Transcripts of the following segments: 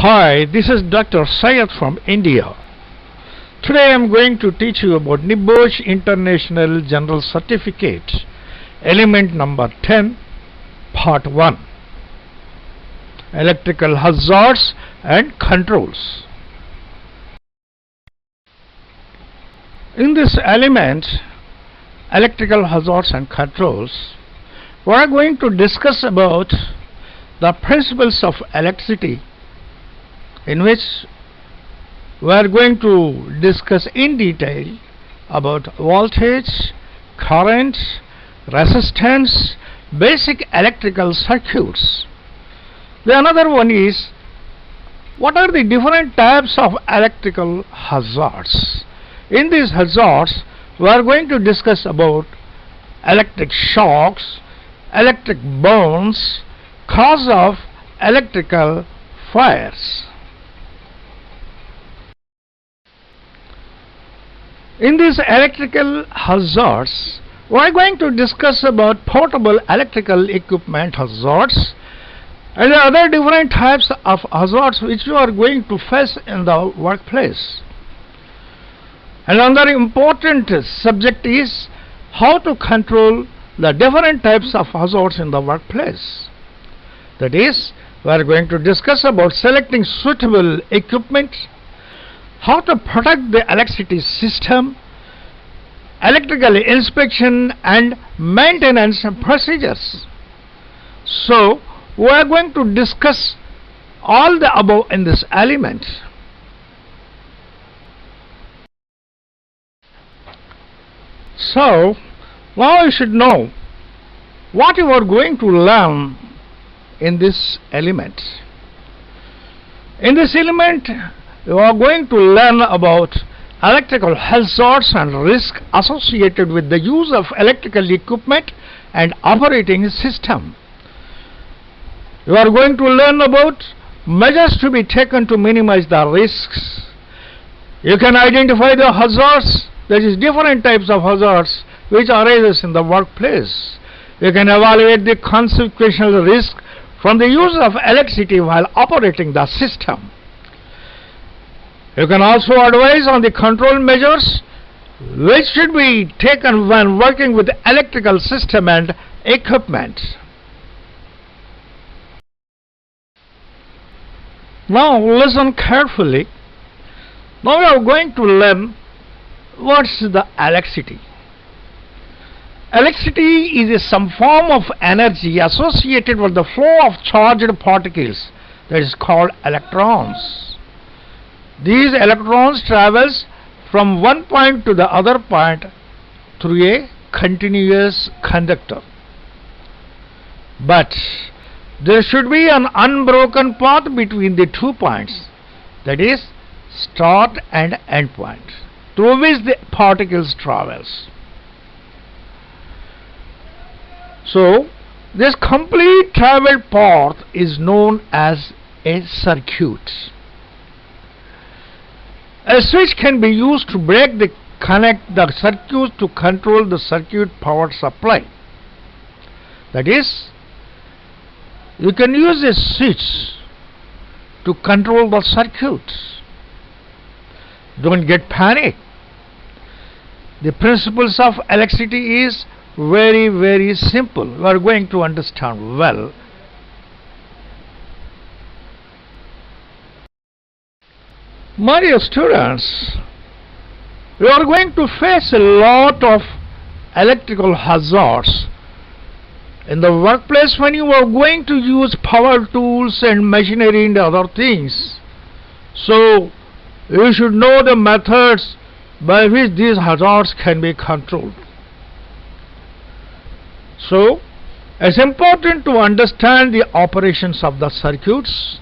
Hi, this is Dr. Syed from India. Today I am going to teach you about NEBOSH International General Certificate, element number 10, part 1, electrical hazards and controls. In this element, electrical hazards and controls, we are going to discuss about the principles of electricity, in which we are going to discuss in detail about voltage, current, resistance, basic electrical circuits. The another one is what are the different types of electrical hazards. In these hazards we are going to discuss about electric shocks, electric burns, cause of electrical fires. In these electrical hazards, we are going to discuss about portable electrical equipment hazards and the other different types of hazards which you are going to face in the workplace. And another important subject is how to control the different types of hazards in the workplace. That is, we are going to discuss about selecting suitable equipment, how to protect the electricity system, electrical inspection and maintenance procedures. So we are going to discuss all the above in this element. So now you should know what you are going to learn in this element. In this element you are going to learn about electrical hazards and risk associated with the use of electrical equipment and operating system. You are going to learn about measures to be taken to minimize the risks. You can identify the hazards, that is different types of hazards which arises in the workplace. You can evaluate the consequential risk from the use of electricity while operating the system. You can also advise on the control measures which should be taken when working with electrical system and equipment. Now listen carefully. Now we are going to learn what's the electricity. Electricity is some form of energy associated with the flow of charged particles, that is called electrons. These electrons travels from one point to the other point through a continuous conductor. But there should be an unbroken path between the 2 points, that is start and end point, through which the particles travels. So this complete travel path is known as a circuit. A switch can be used to connect the circuit to control the circuit power supply. That is, you can use a switch to control the circuit. Don't get panic. The principles of electricity is very simple. We are going to understand well. My dear students, you are going to face a lot of electrical hazards in the workplace when you are going to use power tools and machinery and other things. So you should know the methods by which these hazards can be controlled. So it's important to understand the operations of the circuits.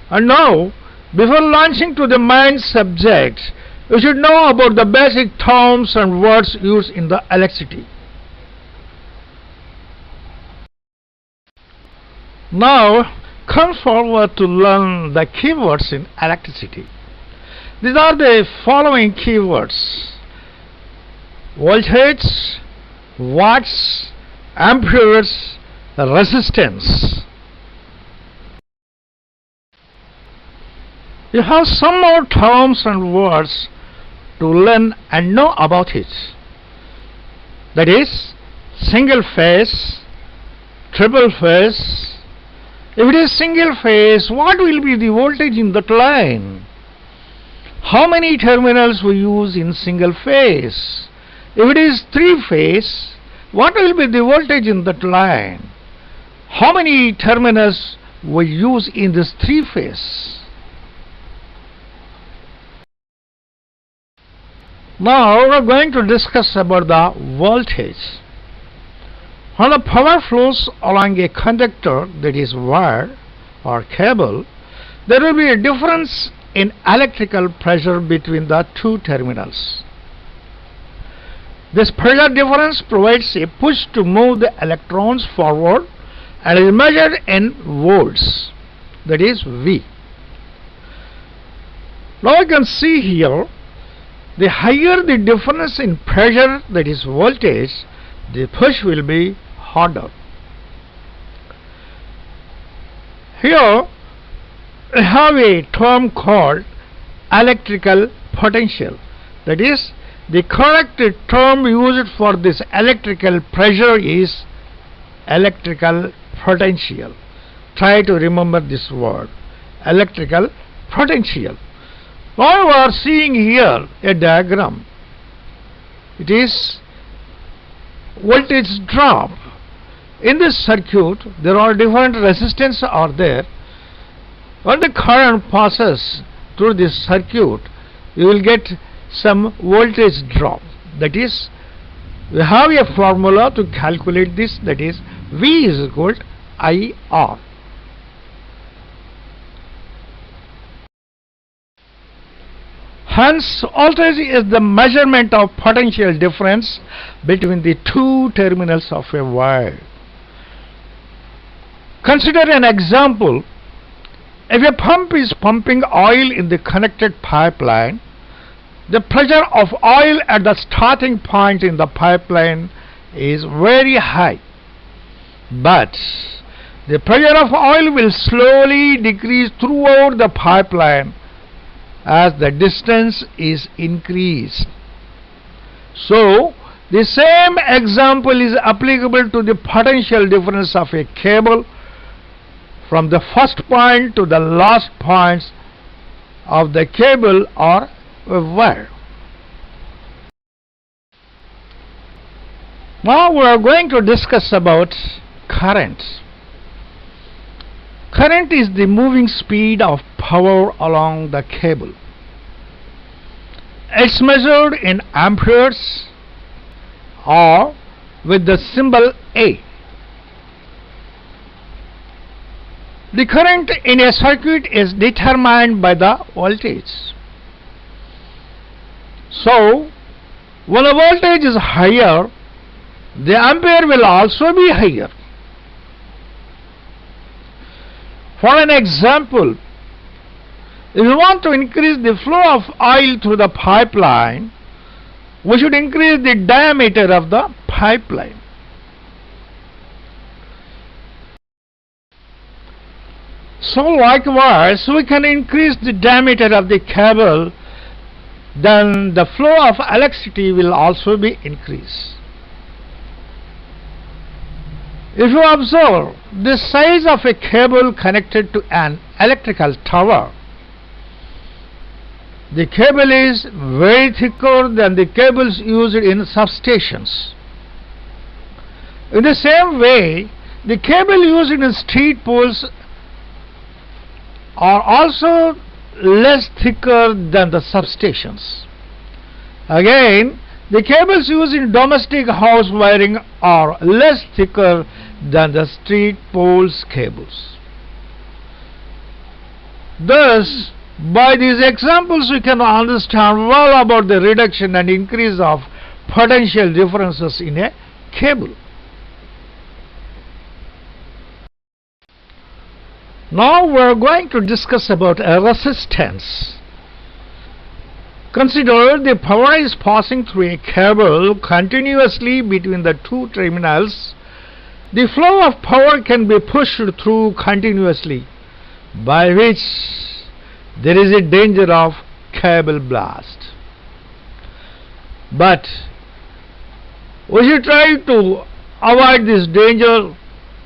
And now, before launching to the main subject, you should know about the basic terms and words used in the electricity. Now come forward to learn the keywords in electricity. These are the following keywords: voltage, watts, amperes, resistance. You have some more terms and words to learn and know about it. That is, single phase, triple phase. If it is single phase, what will be the voltage in that line? How many terminals we use in single phase? If it is three phase, what will be the voltage in that line? How many terminals we use in this three phase? Now we are going to discuss about the voltage. When the power flows along a conductor, that is wire or cable, there will be a difference in electrical pressure between the two terminals. This pressure difference provides a push to move the electrons forward and is measured in volts, that is V. Now you can see here, the higher the difference in pressure, that is voltage, the push will be harder. Here we have a term called electrical potential. That is, the correct term used for this electrical pressure is electrical potential. Try to remember this word, electrical potential. Now we are seeing here a diagram. It is voltage drop. In this circuit, there are different resistance are there. When the current passes through this circuit, you will get some voltage drop. That is, we have a formula to calculate this. That is, V is equal to IR. Hence, voltage is the measurement of potential difference between the two terminals of a wire. Consider an example. If a pump is pumping oil in the connected pipeline, the pressure of oil at the starting point in the pipeline is very high. But the pressure of oil will slowly decrease throughout the pipeline as the distance is increased. So, the same example is applicable to the potential difference of a cable from the first point to the last points of the cable or a wire. Now we are going to discuss about current. Current is the moving speed of power along the cable. It's measured in amperes or with the symbol A. The current in a circuit is determined by the voltage. So, when the voltage is higher, the ampere will also be higher. For an example, if you want to increase the flow of oil through the pipeline, we should increase the diameter of the pipeline. So likewise, we can increase the diameter of the cable, then the flow of electricity will also be increased. If you observe the size of a cable connected to an electrical tower, the cable is very thicker than the cables used in substations. In the same way, the cable used in street poles are also less thicker than the substations. Again, the cables used in domestic house wiring are less thicker than the street poles cables. Thus, by these examples we can understand well about the reduction and increase of potential differences in a cable. Now we are going to discuss about a resistance. Consider the power is passing through a cable continuously between the two terminals. The flow of power can be pushed through continuously, by which there is a danger of cable blast. But we should try to avoid this danger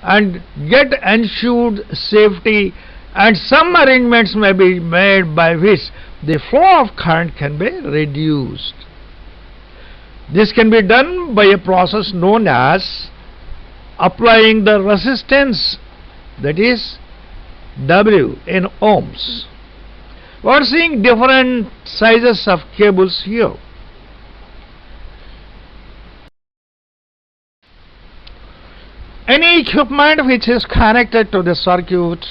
and get ensured safety, and some arrangements may be made by which the flow of current can be reduced. This can be done by a process known as applying the resistance, that is W in ohms. We are seeing different sizes of cables here. Any equipment which is connected to the circuit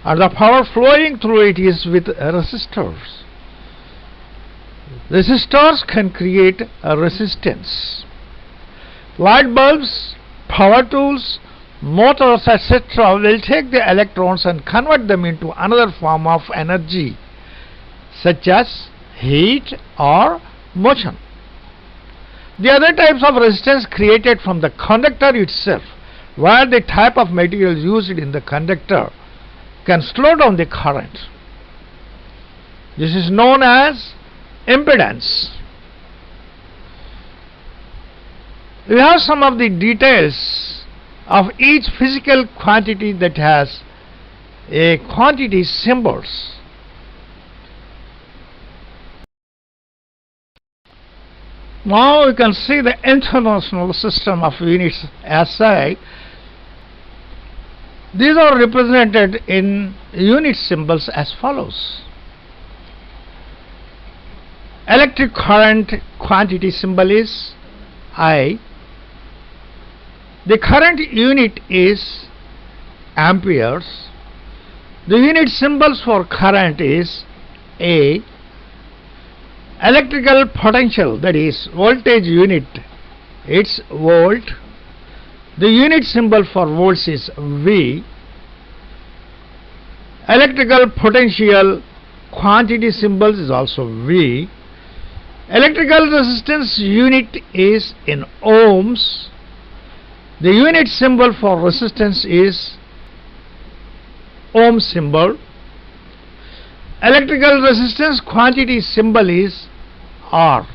and the power flowing through it is with resistors. Resistors can create a resistance. Light bulbs, power tools, motors, etc. will take the electrons and convert them into another form of energy, such as heat or motion. The other types of resistance created from the conductor itself, where the type of material used in the conductor can slow down the current. This is known as impedance. We have some of the details of each physical quantity that has a quantity symbols. Now we can see the international system of units SI. These are represented in unit symbols as follows. Electric current quantity symbol is I. The current unit is amperes. The unit symbols for current is A. Electrical potential, that is voltage unit, it's volt. The unit symbol for volts is V. Electrical potential quantity symbols is also V. Electrical resistance unit is in ohms. The unit symbol for resistance is ohm symbol. Electrical resistance quantity symbol is R.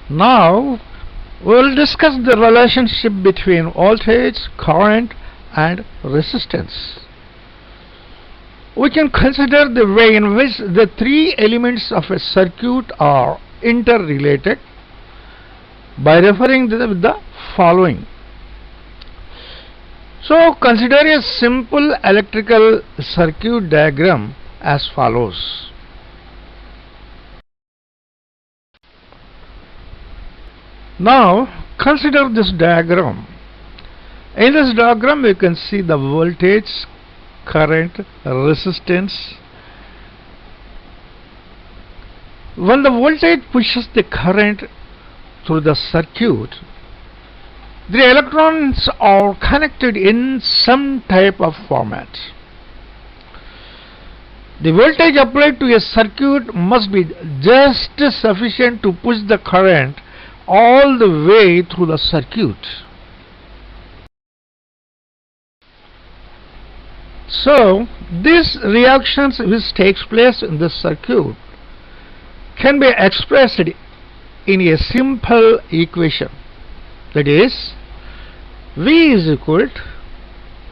Now we will discuss the relationship between voltage, current and resistance. We can consider the way in which the three elements of a circuit are interrelated by referring to the following. So consider a simple electrical circuit diagram as follows. Now consider this diagram. In this diagram you can see the voltage, current, resistance. When the voltage pushes the current through the circuit, the electrons are connected in some type of format. The voltage applied to a circuit must be just sufficient to push the current all the way through the circuit. So these reactions which takes place in the circuit can be expressed in a simple equation, that is V is equal to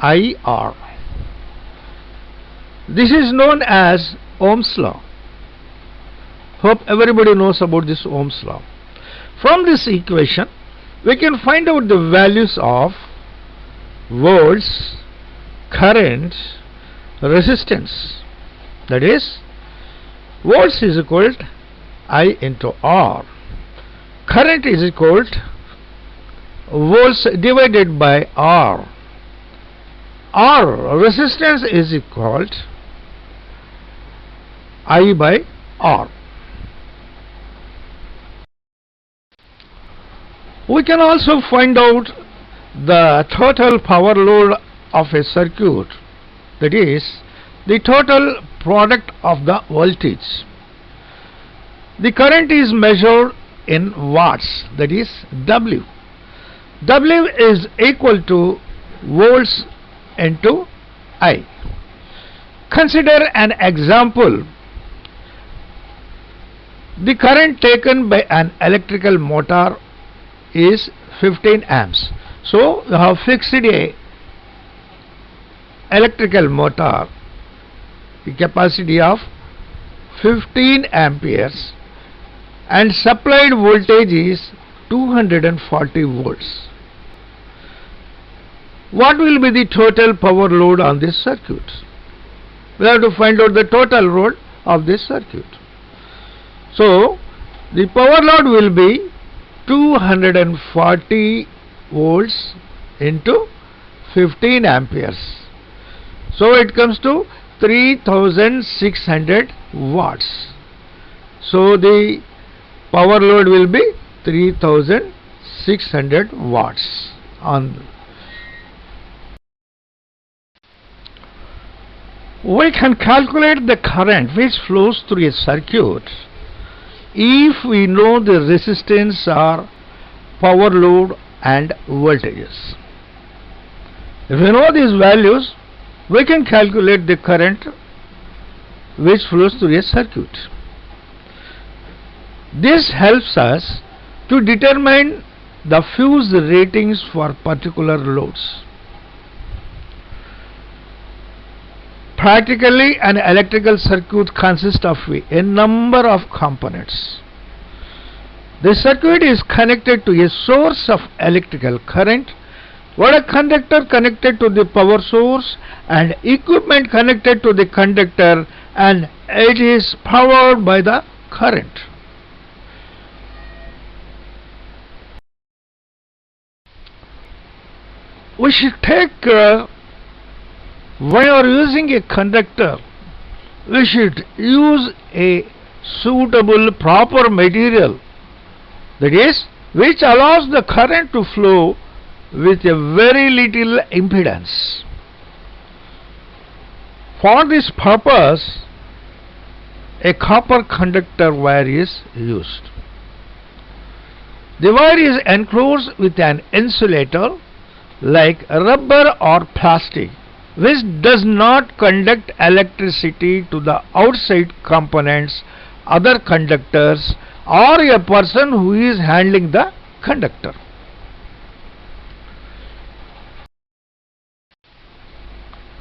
IR. This is known as Ohm's Law. Hope everybody knows about this Ohm's Law. From this equation we can find out the values of volts, current, resistance. That is volts is equal to I into R. Current is equal to volts divided by R. R resistance is equal to I by R. We can also find out the total power load of a circuit, that is the total product of the voltage. The current is measured in watts, that is W. W is equal to volts into I. Consider an example. The current taken by an electrical motor is 15 amps. So you have fixed a electrical motor, the capacity of 15 amperes, and supplied voltage is 240 volts. What will be the total power load on this circuit? We have to find out the total load of this circuit. So the power load will be 240 volts into 15 amperes. So it comes to 3600 watts. So the power load will be 3600 watts on. We can calculate the current which flows through a circuit if we know the resistance or power load and voltages. If we know these values, we can calculate the current which flows through a circuit. This helps us to determine the fuse ratings for particular loads. Practically, an electrical circuit consists of a number of components. The circuit is connected to a source of electrical current, or a conductor connected to the power source, and equipment connected to the conductor, and it is powered by the current. We should take when you are using a conductor, we should use a suitable proper material, that is, which allows the current to flow with a very little impedance. For this purpose, a copper conductor wire is used. The wire is enclosed with an insulator like rubber or plastic, which does not conduct electricity to the outside components, other conductors, or a person who is handling the conductor.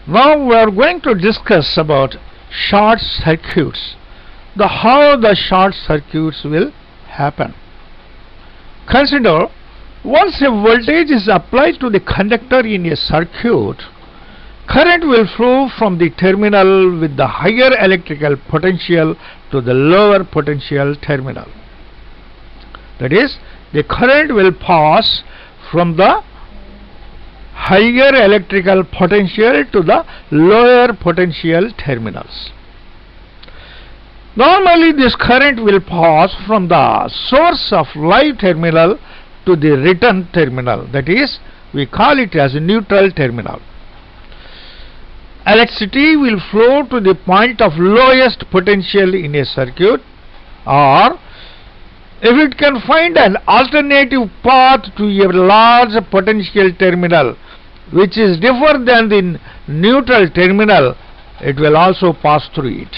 Now we are going to discuss about short circuits, how the short circuits will happen. Consider, once a voltage is applied to the conductor in a circuit, current will flow from the terminal with the higher electrical potential to the lower potential terminal. That is, the current will pass from the higher electrical potential to the lower potential terminals. Normally, this current will pass from the source of live terminal to the return terminal. That is, we call it as a neutral terminal. Electricity will flow to the point of lowest potential in a circuit, or if it can find an alternative path to a large potential terminal which is different than the neutral terminal, it will also pass through it.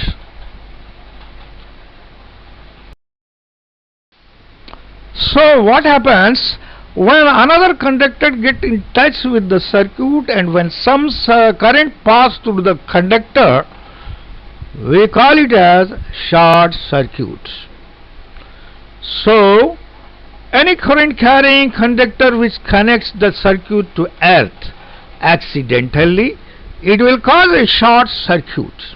So what happens when another conductor gets in touch with the circuit, and when some current passes through the conductor, we call it as short circuit. So any current carrying conductor which connects the circuit to earth accidentally, it will cause a short circuit.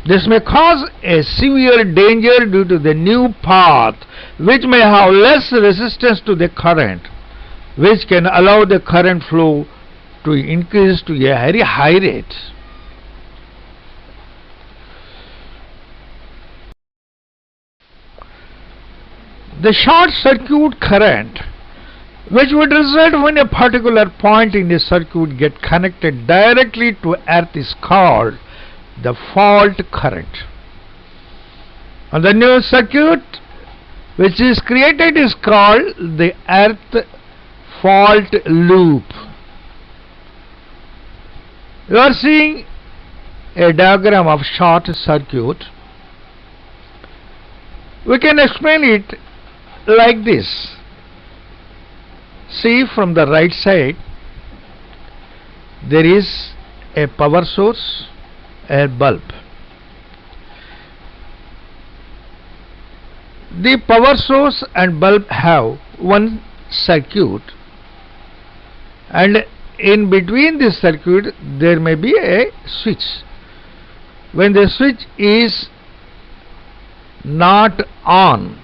This may cause a severe danger due to the new path, which may have less resistance to the current, which can allow the current flow to increase to a very high rate. The short circuit current, which would result when a particular point in the circuit gets connected directly to earth, is called the fault current. And the new circuit which is created is called the earth fault loop. You are seeing a diagram of short circuit. We can explain it like this. See, from the right side there is a power source, a bulb. The power source and bulb have one circuit, and in between this circuit there may be a switch. When the switch is not on,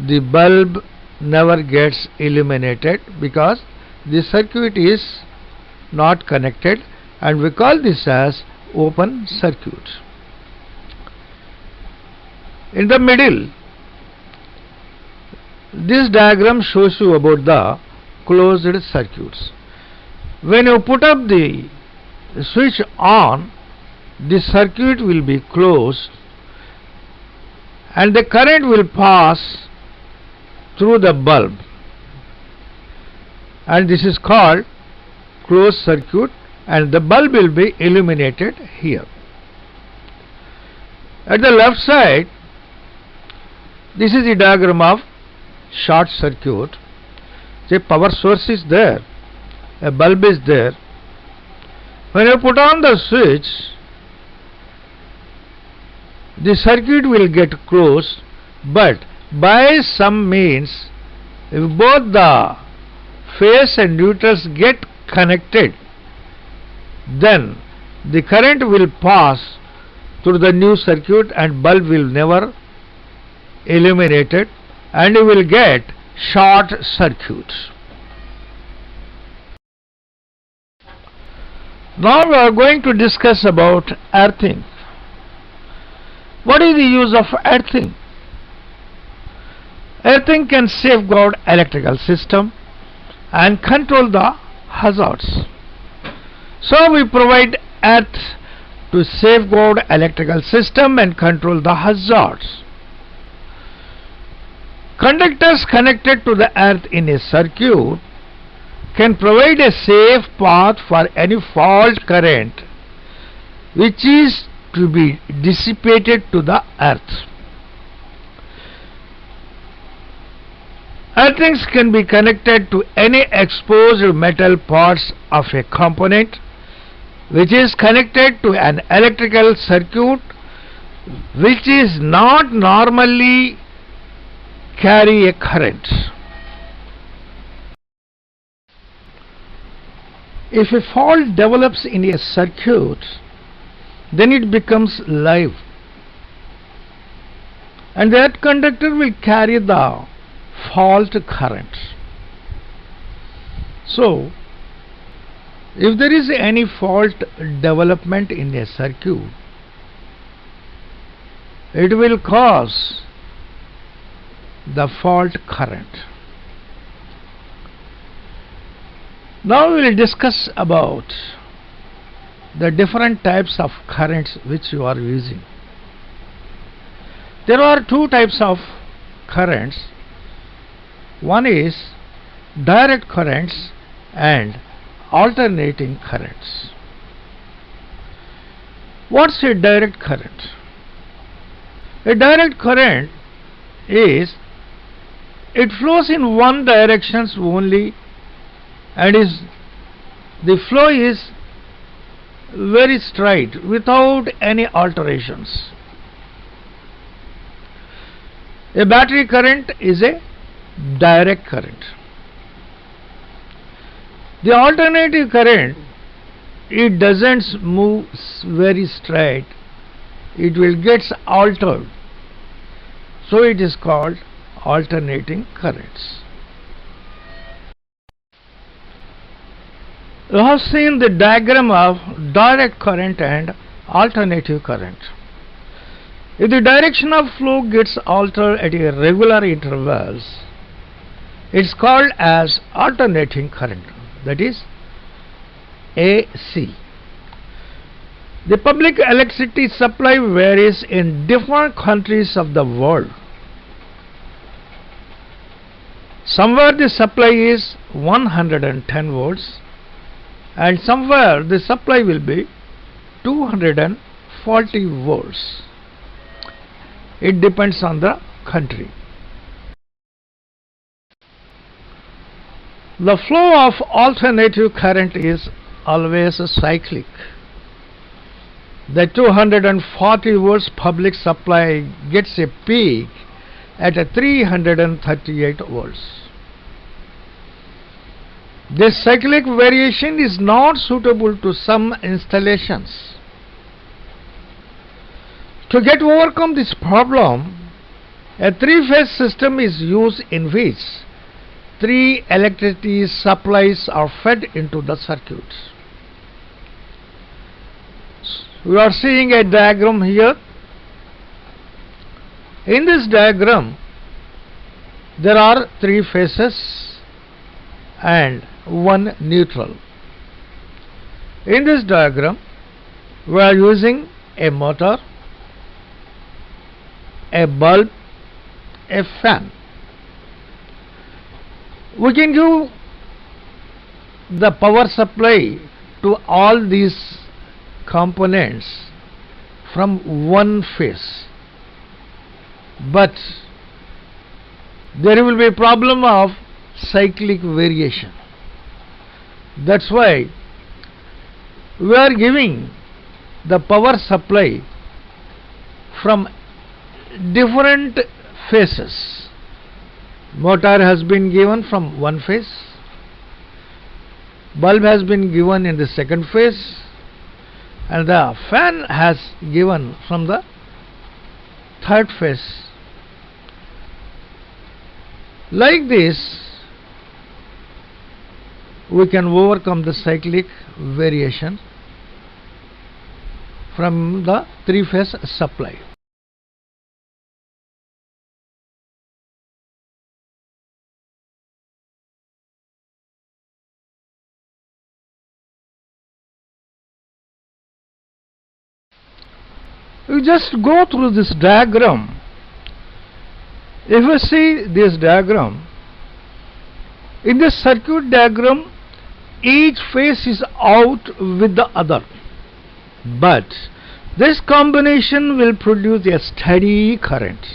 the bulb never gets illuminated because the circuit is not connected, and we call this as open circuit. In the middle, this diagram shows you about the closed circuits. When you put up the switch on, the circuit will be closed and the current will pass through the bulb, and this is called closed circuit, and the bulb will be illuminated here. At the left side, this is the diagram of short circuit. The power source is there, a bulb is there. When you put on the switch, the circuit will get closed, but by some means, if both the phase and neutrals get connected, then the current will pass through the new circuit and bulb will never illuminated, and you will get short circuit. Now we are going to discuss about earthing. What is the use of earthing? Earthing can safeguard electrical system and control the hazards. So we provide earth to safeguard electrical system and control the hazards. Conductors connected to the earth in a circuit can provide a safe path for any fault current which is to be dissipated to the earth. Earthings can be connected to any exposed metal parts of a component which is connected to an electrical circuit which is not normally carry a current. If a fault develops in a circuit, then it becomes live, and that conductor will carry the fault current. So, if there is any fault development in a circuit, it will cause the fault current. Now we will discuss about the different types of currents which you are using. There are two types of currents. One is direct currents and alternating currents. What's a direct current? A direct current is it flows in one direction only, and the flow is very straight without any alterations. A battery current is a direct current. The alternative current, it doesn't move very straight, it will get altered, so it is called alternating currents. You have seen the diagram of direct current and alternative current. If the direction of flow gets altered at irregular intervals, it's called as alternating current, that is AC. The public electricity supply varies in different countries of the world. Somewhere the supply is 110 volts and somewhere the supply will be 240 volts. It depends on the country. The flow of alternative current is always cyclic. The 240 volts public supply gets a peak at 338 volts. This cyclic variation is not suitable to some installations. To overcome this problem, a three-phase system is used in which three electricity supplies are fed into the circuit. We are seeing a diagram here. In this diagram, there are three phases and one neutral. In this diagram, we are using a motor, a bulb, a fan. We can give the power supply to all these components from one phase, but there will be a problem of cyclic variation. That's why we are giving the power supply from different phases. Motor has been given from one phase, bulb has been given in the second phase, and the fan has given from the third phase. Like this, we can overcome the cyclic variation from the three-phase supply. You just go through this diagram. If you see this diagram, in this circuit diagram, each phase is out with the other, but this combination will produce a steady current.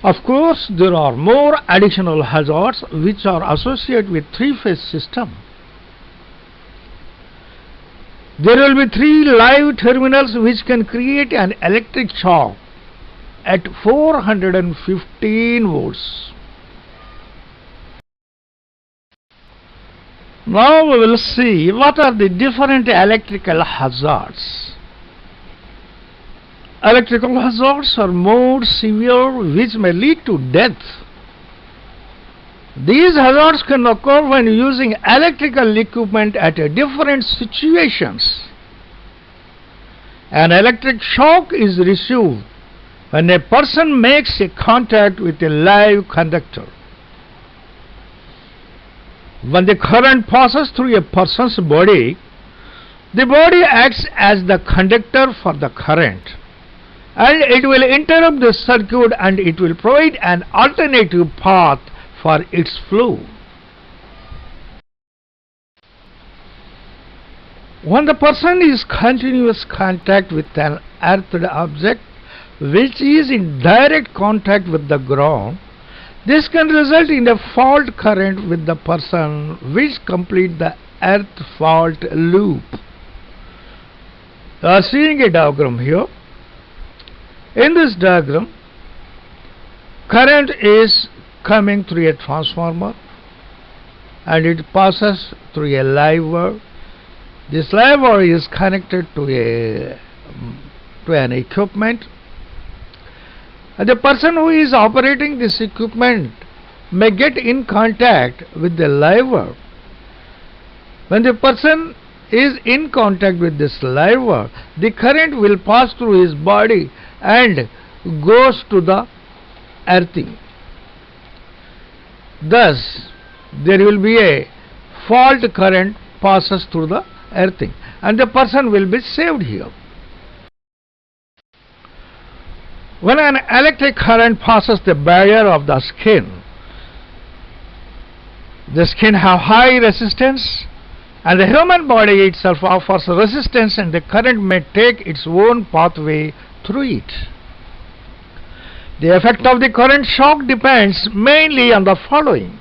Of course, there are more additional hazards which are associated with three-phase system. There will be three live terminals which can create an electric shock at 415 volts. Now we will see what are the different electrical hazards. Electrical hazards are more severe, which may lead to death. These hazards can occur when using electrical equipment at different situations. An electric shock is received when a person makes a contact with a live conductor. When the current passes through a person's body, the body acts as the conductor for the current, and it will interrupt the circuit and it will provide an alternative path for its flow. When the person is in continuous contact with an earthed object which is in direct contact with the ground, this can result in a fault current with the person which complete the earth fault loop. You are seeing a diagram here. In this diagram, current is coming through a transformer and it passes through a live wire. This live wire is connected to an equipment, and the person who is operating this equipment may get in contact with the live wire. When the person is in contact with this live wire, the current will pass through his body and goes to the earthing. Thus, there will be a fault current passes through the earthing, and the person will be saved here. When an electric current passes the barrier of the skin, The skin have high resistance, and the human body itself offers resistance, and the current may take its own pathway through it. The effect of the current shock depends mainly on the following: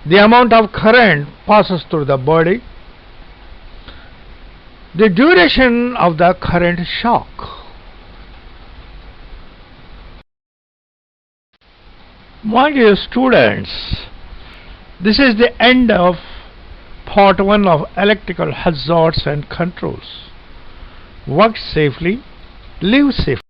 the amount of current passes through the body, the duration of the current shock. My dear students, this is the end of part 1 of electrical hazards and controls. Work safely, live safely.